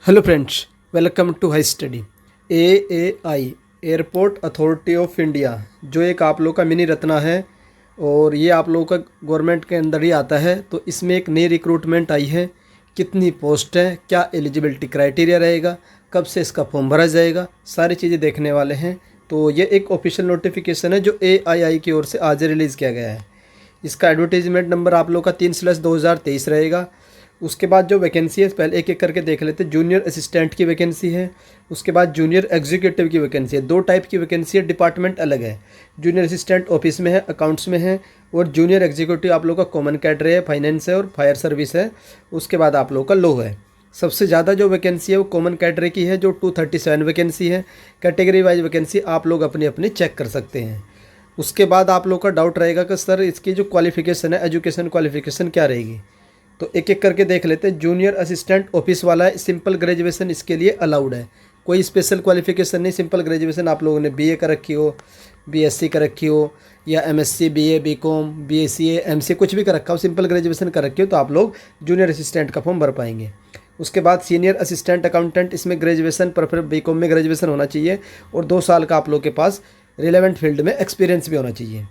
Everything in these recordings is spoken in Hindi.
Hello friends, welcome to High Study. AAI Airport Authority of India जो एक आप लोग का मिनी रत्ना है और ये आप लोगों का गवर्नमेंट के अंदर ही आता है। तो इसमें एक नई रिक्रूटमेंट आई है। कितनी पोस्ट है, क्या एलिजिबिलिटी क्राइटेरिया रहेगा, कब से इसका फॉर्म भरा जाएगा, सारी चीज़ें देखने वाले हैं। तो ये एक ऑफिशियल नोटिफिकेशन है जो एआईआई की ओर से आज रिलीज़ किया गया है। इसका एडवर्टीजमेंट नंबर आप लोग का 3/2023 रहेगा। उसके बाद जो वैकेंसी है पहले एक एक करके देख लेते हैं। जूनियर असिस्टेंट की वैकेंसी है, उसके बाद जूनियर एग्जीक्यूटिव की वैकेंसी है। दो टाइप की वैकेंसी है, डिपार्टमेंट अलग है। जूनियर असिस्टेंट ऑफिस में है, अकाउंट्स में है, और जूनियर एग्जीक्यूटिव आप लोग का कॉमन कैडरे है, फाइनेंस है और फायर सर्विस है। उसके बाद आप लोग का लो है। सबसे ज़्यादा जो वैकेंसी है वो कॉमन कैडरे की है जो 237 वैकेंसी है। कैटेगरी वाइज वैकेंसी आप लोग अपनी अपनी चेक कर सकते हैं। उसके बाद आप लोग का डाउट रहेगा कि सर इसकी जो क्वालिफिकेशन है, एजुकेशन क्वालिफिकेशन क्या रहेगी। तो एक एक करके देख लेते हैं। जूनियर असिस्टेंट ऑफिस वाला है, सिंपल ग्रेजुएशन इसके लिए अलाउड है, कोई स्पेशल क्वालिफिकेशन नहीं। सिंपल ग्रेजुएशन आप लोगों ने बीए कर रखी हो, बीएससी कर रखी हो, या एमएससी, बीए, बीकॉम, बीएसीए, एमसीए कुछ भी कर रखा हो, सिंपल ग्रेजुएशन कर रखी हो तो आप लोग जूनियर असिस्टेंट का फॉर्म भर पाएंगे। उसके बाद सीनियर असिस्टेंट अकाउंटेंट, इसमें ग्रेजुएशन प्रेफर बीकॉम में ग्रेजुएशन होना चाहिए और 2 साल का आप लोग के पास रिलेवेंट फील्ड में एक्सपीरियंस भी होना चाहिए।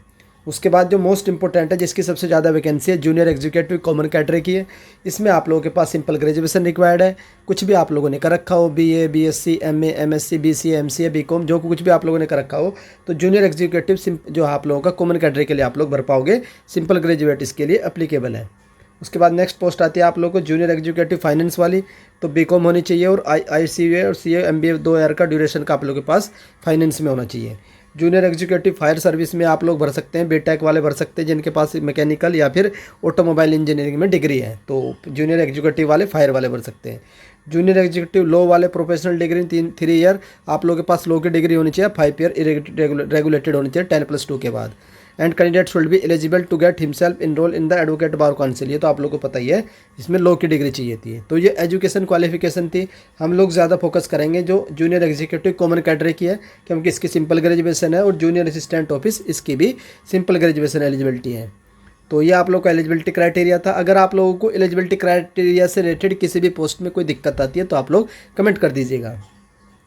उसके बाद जो मोस्ट इंपॉर्टेंट है, जिसकी सबसे ज़्यादा वैकेंसी है, जूनियर एग्जीक्यूटिव कॉमन कैटेगरी की है। इसमें आप लोगों के पास सिंपल ग्रेजुएशन रिक्वायर्ड है, कुछ भी आप लोगों ने कर रखा हो, BA, BSc, MA, MSc, BCA, MCA, BCom, जो कुछ भी आप लोगों ने कर रखा हो, तो जूनियर एग्जीक्यूटिव जो आप लोगों का कॉमन कैटेगरी के लिए आप लोग भर पाओगे। सिंपल ग्रेजुएट इसके लिए अप्लीकेबल है। उसके बाद नेक्स्ट पोस्ट आती है आप लोगों को जूनियर एग्जीक्यूटिव फाइनेंस वाली, तो बीकॉम होनी चाहिए और आईसीए और सीए एमबीए 2 ईयर का ड्यूरेशन का आप लोगों के पास फाइनेंस में होना चाहिए। जूनियर एग्जीक्यूटिव फायर सर्विस में आप लोग भर सकते हैं, बीटेक वाले भर सकते हैं जिनके पास मैकेनिकल या फिर ऑटोमोबाइल इंजीनियरिंग में डिग्री है, तो जूनियर एग्जीक्यूटिव वाले फायर वाले भर सकते हैं। जूनियर एग्जीक्यूटिव लॉ वाले प्रोफेशनल डिग्री 3 ईयर आप लोगों के पास लॉ की डिग्री होनी चाहिए, 5 ईयर रेगुलेटेड होनी चाहिए 10+2 के बाद। And candidate should be eligible to get himself enrol in the advocate bar council, ये तो आप लोग को पता ही है, इसमें लॉ की डिग्री चाहिए थी। तो ये एजुकेशन क्वालिफिकेशन थी। हम लोग ज़्यादा फोकस करेंगे जो जूनियर एग्जीक्यूटिव कॉमन कैटेगरी की है, क्योंकि इसकी सिंपल ग्रेजुएशन है, और जूनियर असिस्टेंट ऑफिस इसकी भी सिंपल ग्रेजुएशन एलिजिबिलिटी है। तो ये आप लोग का एलिजिबिलिटी क्राइटेरिया था। अगर आप लोगों को एलिजिबिलिटी क्राइटेरिया से रिलेटेड किसी भी पोस्ट में कोई दिक्कत आती है तो आप लोग कमेंट कर दीजिएगा।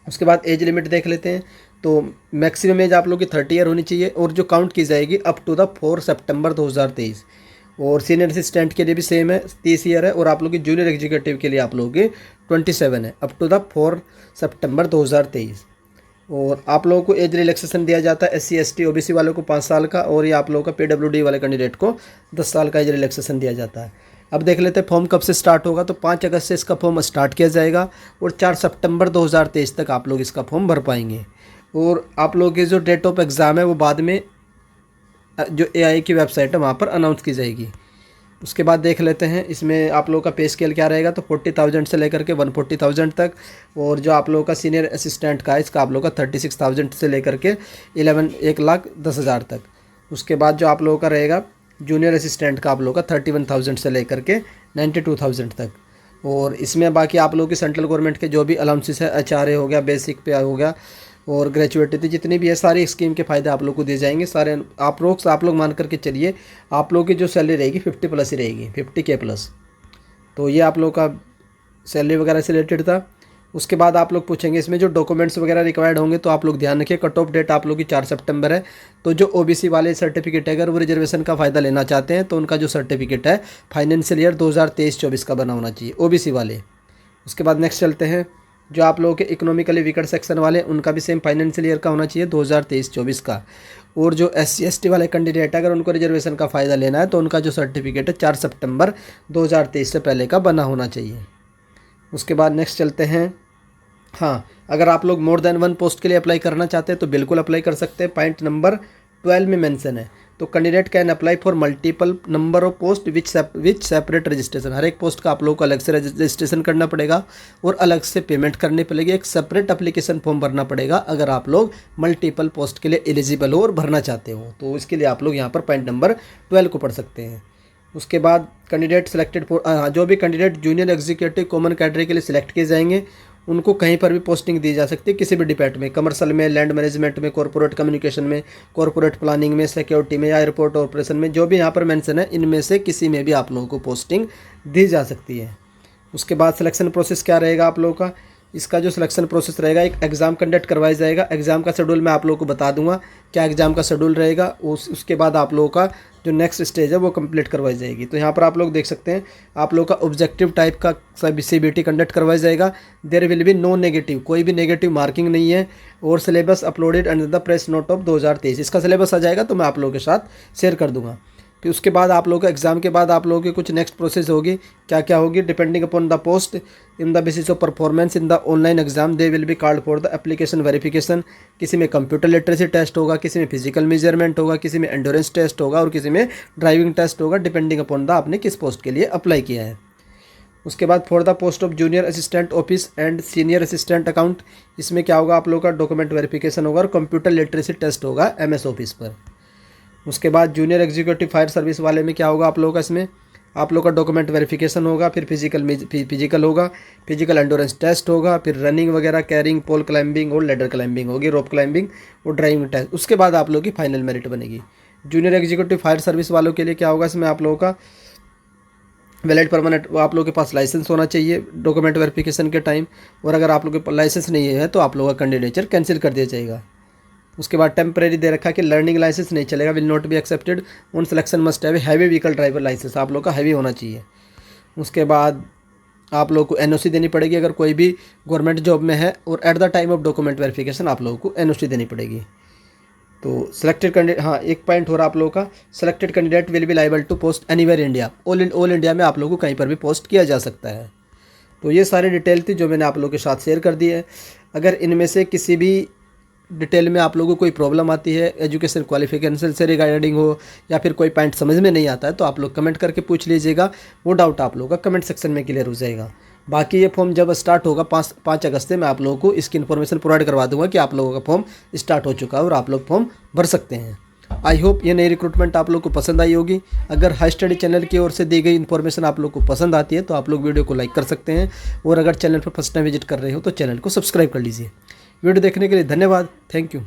उसके बाद एज लिमिट देख लेते हैं। तो मैक्सिमम एज आप लोग की 30 ईयर होनी चाहिए और जो काउंट की जाएगी अप टू द 4 सितंबर 2023। और सीनियर असिस्टेंट के लिए भी सेम है, 30 ईयर है, और आप लोग की जूनियर एग्जीक्यूटिव के लिए आप लोगों की 27 है, अप टू द 4 सितंबर 2023। और आप लोगों को एज रिलैक्सेशन दिया जाता है SC ST OBC वालों को 5 साल का, और ये आप लोगों का PWD वाले कैंडिडेट को 10 साल का एज रिलैक्सेशन दिया जाता है। अब देख लेते हैं फॉर्म कब से स्टार्ट होगा। तो 5 अगस्त से इसका फॉर्म स्टार्ट किया जाएगा और 4 सितंबर 2023 तक आप लोग इसका फॉर्म भर पाएंगे। और आप लोगों की जो डेट ऑफ एग्ज़ाम है वो बाद में जो AI की वेबसाइट है वहाँ पर अनाउंस की जाएगी। उसके बाद देख लेते हैं इसमें आप लोगों का पे स्केल क्या रहेगा। तो 40,000 से लेकर के 140,000 तक, और जो आप लोगों का सीनियर असिस्टेंट का है इसका आप लोगों का 36,000 से लेकर के 1,10,000 तक। उसके बाद जो आप लोगों का रहेगा जूनियर असिस्टेंट का आप लोगों का 31,000 से लेकर के 92,000 तक। और इसमें बाकी आप लोगों की सेंट्रल गवर्नमेंट के जो भी अलाउंसेस है, HRA हो गया, बेसिक पे हो गया, और ग्रेजुएटी जितनी भी है, सारी स्कीम के फ़ायदे आप लोग को दिए जाएंगे। सारे आप लोग मान करके चलिए, आप लोग की जो सैलरी रहेगी 50+ ही रहेगी, 50K+। तो ये आप लोग का सैलरी वगैरह से रिलेटेड था। उसके बाद आप लोग पूछेंगे इसमें जो डॉक्यूमेंट्स वगैरह रिक्वायर्ड होंगे, तो आप लोग ध्यान रखिए कट ऑफ डेट आप लोग की 4 सितंबर है। तो जो OBC वाले सर्टिफिकेट है, अगर वो रिजर्वेशन का फ़ायदा लेना चाहते हैं तो उनका जो सर्टिफिकेट है फाइनेंशियल ईयर 2023-24 का बना होना चाहिए, OBC वाले। उसके बाद नेक्स्ट चलते हैं, जो आप लोगों के इकोनॉमिकली वीकर सेक्शन वाले उनका भी सेम फाइनेंशियल ईयर का होना चाहिए 2023-24 का। और जो SC ST वाले कैंडिडेट है, अगर उनको रिजर्वेशन का फ़ायदा लेना है तो उनका जो सर्टिफिकेट है 4 सितंबर 2023 से पहले का बना होना चाहिए। उसके बाद नेक्स्ट चलते हैं। हाँ, अगर आप लोग मोर देन 1 पोस्ट के लिए अप्लाई करना चाहते हैं तो बिल्कुल अप्लाई कर सकते हैं। पॉइंट नंबर 12 में मेंशन है, तो candidate can apply for multiple number of post which separate registration. हर एक पोस्ट का आप लोगों को अलग से रजिस्ट्रेशन करना पड़ेगा और अलग से पेमेंट करनी पड़ेगी। एक सेपरेट एप्लीकेशन फॉर्म भरना पड़ेगा अगर आप लोग मल्टीपल पोस्ट के लिए एलिजिबल हो और भरना चाहते हो। तो इसके लिए आप लोग यहाँ पर पॉइंट नंबर 12 को पढ़ सकते हैं। उसके बाद कैंडिडेट सेलेक्टेड फॉर, जो भी candidate junior executive common category के लिए सिलेक्ट किए जाएंगे उनको कहीं पर भी पोस्टिंग दी जा सकती है, किसी भी डिपार्टमेंट में, कमर्शियल में, लैंड मैनेजमेंट में, कॉर्पोरेट कम्युनिकेशन में, कॉर्पोरेट प्लानिंग में, सिक्योरिटी में, या एयरपोर्ट ऑपरेशन में, जो भी यहाँ पर मेंशन है इनमें से किसी में भी आप लोगों को पोस्टिंग दी जा सकती है। उसके बाद सिलेक्शन प्रोसेस क्या रहेगा आप लोगों का, इसका जो सिलेक्शन प्रोसेस रहेगा, एक एग्ज़ाम कंडक्ट करवाया जाएगा। एग्ज़ाम का शेड्यूल मैं आप लोगों को बता दूंगा क्या एग्ज़ाम का शेड्यूल रहेगा। उसके बाद आप लोगों का जो नेक्स्ट स्टेज है वो कंप्लीट करवाई जाएगी। तो यहाँ पर आप लोग देख सकते हैं आप लोगों का ऑब्जेक्टिव टाइप का CBT कंडक्ट करवाया जाएगा। There will be no negative, कोई भी नेगेटिव मार्किंग नहीं है। और syllabus uploaded under the press note of 2023, इसका सिलेबस आ जाएगा तो मैं आप लोगों के साथ शेयर कर दूँगा। फिर उसके बाद आप लोगों का एग्ज़ाम के बाद आप लोगों की कुछ नेक्स्ट प्रोसेस होगी, क्या क्या होगी, depending upon the post in the basis of performance in the online exam they will be called for the application verification. किसी में कंप्यूटर लिटरेसी टेस्ट होगा, किसी में फिजिकल मेजरमेंट होगा, किसी में एंडोरेंस टेस्ट होगा और किसी में ड्राइविंग टेस्ट होगा, डिपेंडिंग अपॉन द आपने किस पोस्ट के लिए अप्लाई किया है। उसके बाद for the post of junior assistant office and senior assistant account, इसमें क्या होगा आप लोगों का डॉक्यूमेंट वेरिफिकेशन होगा और कंप्यूटर लिटरेसी टेस्ट होगा MS ऑफिस पर। उसके बाद जूनियर एग्जीक्यूटिव फायर सर्विस वाले में क्या होगा आप लोगों का, इसमें आप लोगों का डॉक्यूमेंट वेरिफिकेशन होगा, फिर फिजिकल होगा, फिजिकल एंडोरेंस टेस्ट होगा, फिर रनिंग वगैरह, कैरिंग, पोल क्लाइंबिंग और लेडर क्लाइंबिंग होगी, रोप क्लाइंबिंग और ड्राइविंग टेस्ट। उसके बाद आप लोगों की फाइनल मेरिट बनेगी। जूनियर एग्जीक्यूटिव फायर सर्विस वालों के लिए क्या होगा, इसमें आप लोगों का वैलिड परमानेंट आप लोगों के पास लाइसेंस होना चाहिए डॉक्यूमेंट वेरिफिकेशन के टाइम, और अगर आप लोगों के लाइसेंस नहीं है तो आप लोगों का कैंडिडेचर कैंसिल कर दिया जाएगा। उसके बाद टेम्परेरी दे रखा कि लर्निंग लाइसेंस नहीं चलेगा, will not be accepted, on selection must have heavy vehicle driver licence, आप लोग का हैवी होना चाहिए। उसके बाद आप लोगों को NOC देनी पड़ेगी अगर कोई भी गवर्नमेंट जॉब में है, और at the time of document verification आप लोगों को NOC देनी पड़ेगी। तो सिलेक्टेड कैंडिडेट, हाँ एक पॉइंट हो रहा आप लोगों का, selected candidate will be liable to post anywhere India, all India में आप लोगों को कहीं पर भी पोस्ट किया जा सकता है। तो ये सारी डिटेल थी जो मैंने आप लोगों के साथ शेयर कर दी है। अगर इनमें से किसी भी डिटेल में आप लोगों को कोई प्रॉब्लम आती है, एजुकेशन क्वालिफिकेशन से रिगार्डिंग हो या फिर कोई पॉइंट समझ में नहीं आता है, तो आप लोग कमेंट करके पूछ लीजिएगा, वो डाउट आप लोगों का कमेंट सेक्शन में क्लियर हो जाएगा। बाकी ये फॉर्म जब स्टार्ट होगा 5 अगस्त से मैं आप लोगों को इसकी इन्फॉर्मेशन प्रोवाइड करवा दूंगा कि आप लोगों का फॉर्म स्टार्ट हो चुका है और आप लोग फॉर्म भर सकते हैं। आई होप ये नई रिक्रूटमेंट आप लोग को पसंद आई होगी। अगर हाई स्टडी चैनल की ओर से दी गई इन्फॉर्मेशन आप लोग को पसंद आती है तो आप लोग वीडियो को लाइक कर सकते हैं, और अगर चैनल पर फर्स्ट टाइम विजिट कर रहे हो तो चैनल को सब्सक्राइब कर लीजिए। वीडियो देखने के लिए धन्यवाद, थैंक यू।